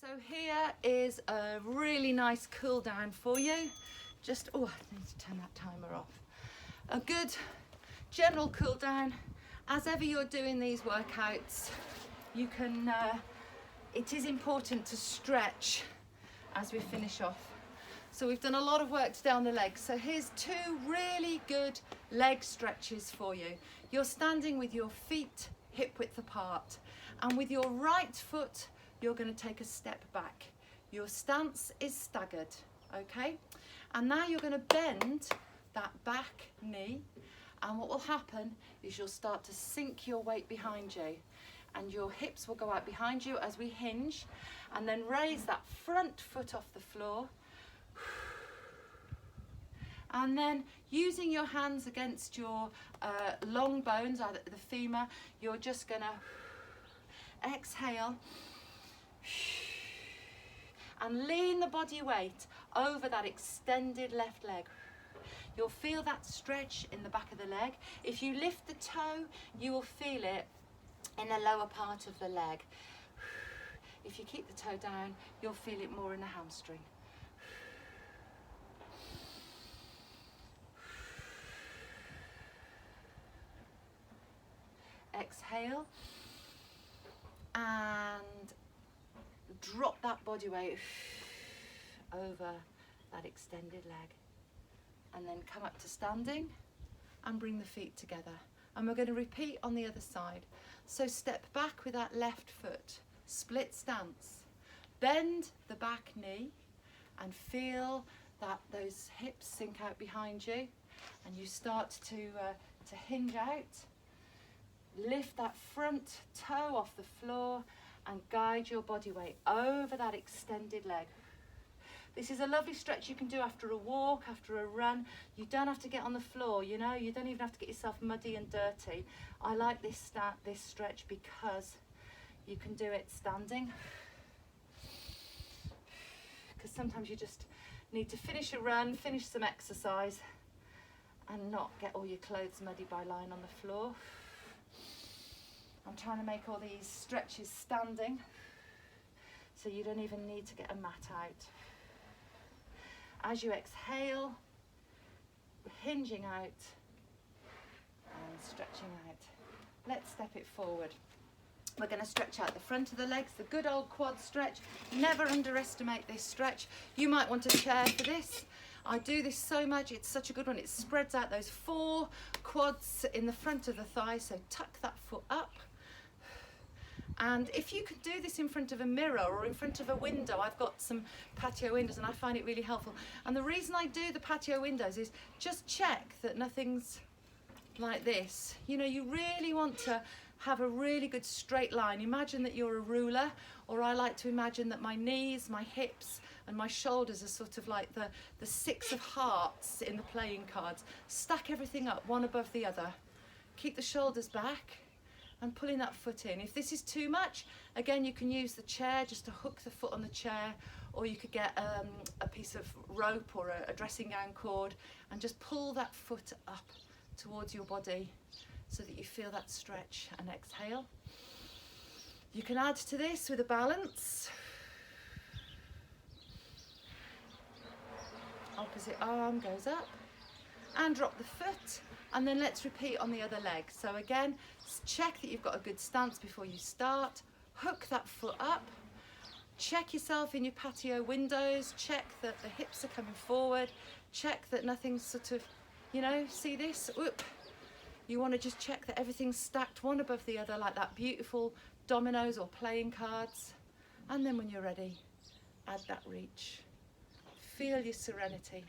So here is a really nice cool down for you. Just, oh, I need to turn that timer off. A good general cool down. As ever you're doing these workouts, you can, it is important to stretch as we finish off. So we've done a lot of work today on the legs. So here's two really good leg stretches for you. You're standing with your feet hip width apart, and with your right foot, you're going to take a step back. Your stance is staggered, okay? And now you're going to bend that back knee, and what will happen is you'll start to sink your weight behind you, and your hips will go out behind you as we hinge, and then raise that front foot off the floor. And then using your hands against your long bones, either the femur, you're just going to exhale and lean the body weight over that extended left leg. You'll feel that stretch in the back of the leg. If you lift the toe, you will feel it in the lower part of the leg. If you keep the toe down, you'll feel it more in the hamstring. Exhale and drop that body weight over that extended leg, and then come up to standing and bring the feet together, and we're going to repeat on the other side. So step back with that left foot, split stance, bend the back knee and feel that those hips sink out behind you, and you start to hinge out. Lift that front toe off the floor and guide your body weight over that extended leg. This is a lovely stretch you can do after a walk, after a run. You don't have to get on the floor, you know, you don't even have to get yourself muddy and dirty. I like this stretch because you can do it standing. Because sometimes you just need to finish a run, finish some exercise, and not get all your clothes muddy by lying on the floor. I'm trying to make all these stretches standing, so you don't even need to get a mat out. As you exhale, hinging out and stretching out. Let's step it forward. We're going to stretch out the front of the legs, the good old quad stretch. Never underestimate this stretch. You might want a chair for this. I do this so much, it's such a good one. It spreads out those 4 quads in the front of the thigh, so tuck that foot up. And if you can do this in front of a mirror or in front of a window, I've got some patio windows and I find it really helpful. And the reason I do the patio windows is just check that nothing's like this. You know, you really want to have a really good straight line. Imagine that you're a ruler, or I like to imagine that my knees, my hips and my shoulders are sort of like the 6 of hearts in the playing cards. Stack everything up one above the other. Keep the shoulders back and pulling that foot in. If this is too much, again, you can use the chair just to hook the foot on the chair, or you could get a piece of rope or a dressing gown cord and just pull that foot up towards your body so that you feel that stretch. And exhale. You can add to this with a balance. Opposite arm goes up and drop the foot, and then let's repeat on the other leg. So again, check that you've got a good stance before you start. Hook that foot up. Check yourself in your patio windows. Check that the hips are coming forward. Check that nothing's sort of, you know, see this? Whoop. You want to just check that everything's stacked one above the other like that beautiful dominoes or playing cards. And then when you're ready, add that reach. Feel your serenity.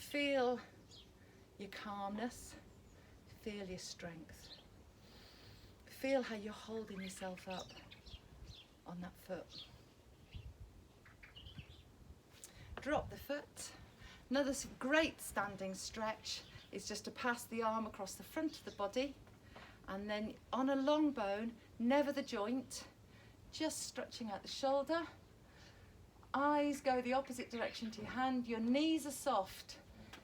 Feel your calmness. Feel your strength. Feel how you're holding yourself up on that foot. Drop the foot. Another great standing stretch is just to pass the arm across the front of the body, and then on a long bone, never the joint, just stretching out the shoulder. Eyes go the opposite direction to your hand. Your knees are soft.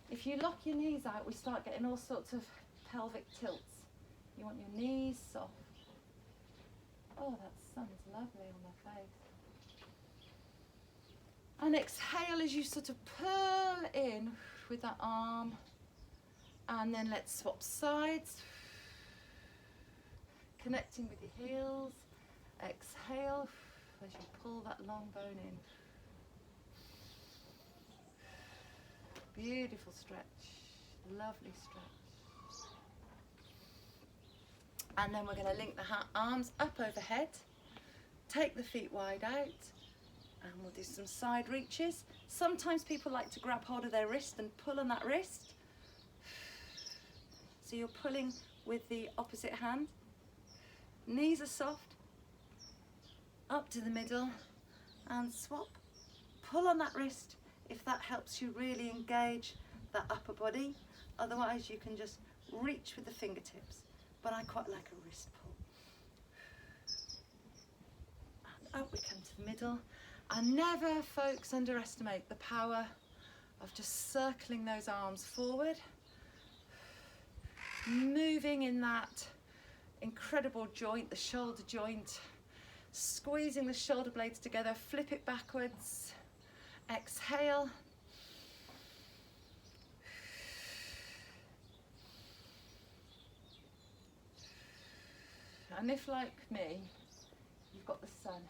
If you lock your knees out, we start getting all sorts of pelvic tilts. You want your knees soft. Oh, that sun's lovely on my face. And exhale as you sort of pull in with that arm. And then let's swap sides. Connecting with your heels. Exhale as you pull that long bone in. Beautiful stretch, lovely stretch. And then we're going to link the arms up overhead, take the feet wide out, and we'll do some side reaches. Sometimes people like to grab hold of their wrist and pull on that wrist. So you're pulling with the opposite hand. Knees are soft, up to the middle, and swap. Pull on that wrist if that helps you really engage that upper body. Otherwise you can just reach with the fingertips, but I quite like a wrist pull. And up we come to the middle. And never, folks, underestimate the power of just circling those arms forward, moving in that incredible joint, the shoulder joint, squeezing the shoulder blades together, flip it backwards. Exhale. And if, like me, you've got the sun,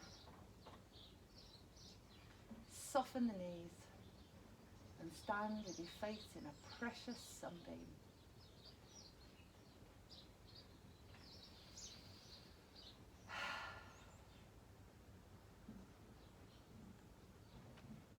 soften the knees and stand with your face in a precious sunbeam.